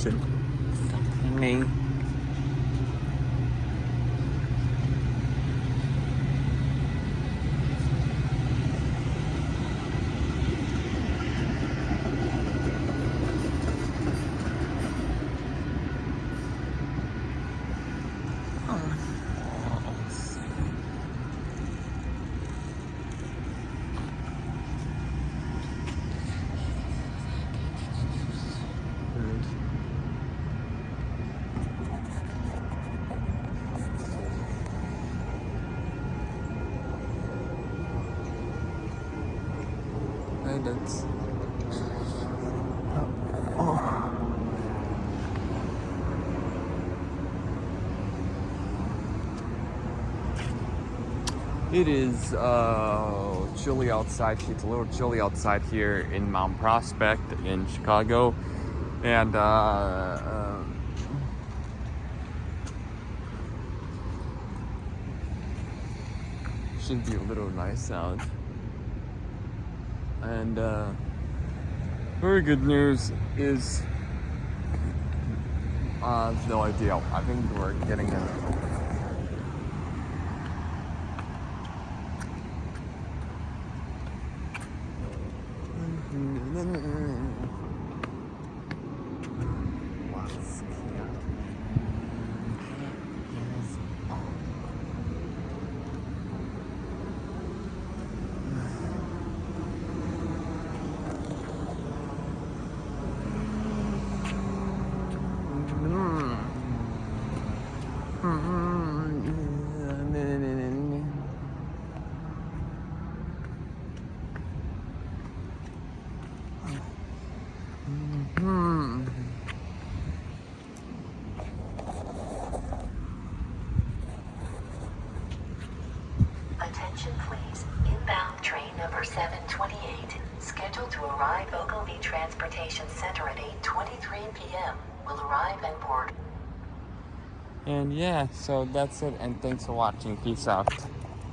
station. Me. That's It is chilly outside. It's a little chilly outside here in Mount Prospect in Chicago, and should be a little nice out. And very good news is no idea. I think we're getting a Attention please, inbound train number 728, scheduled to arrive Ogilvy Transportation Center at 8:23 p.m., will arrive and board. And yeah, so that's it, and thanks for watching. Peace out.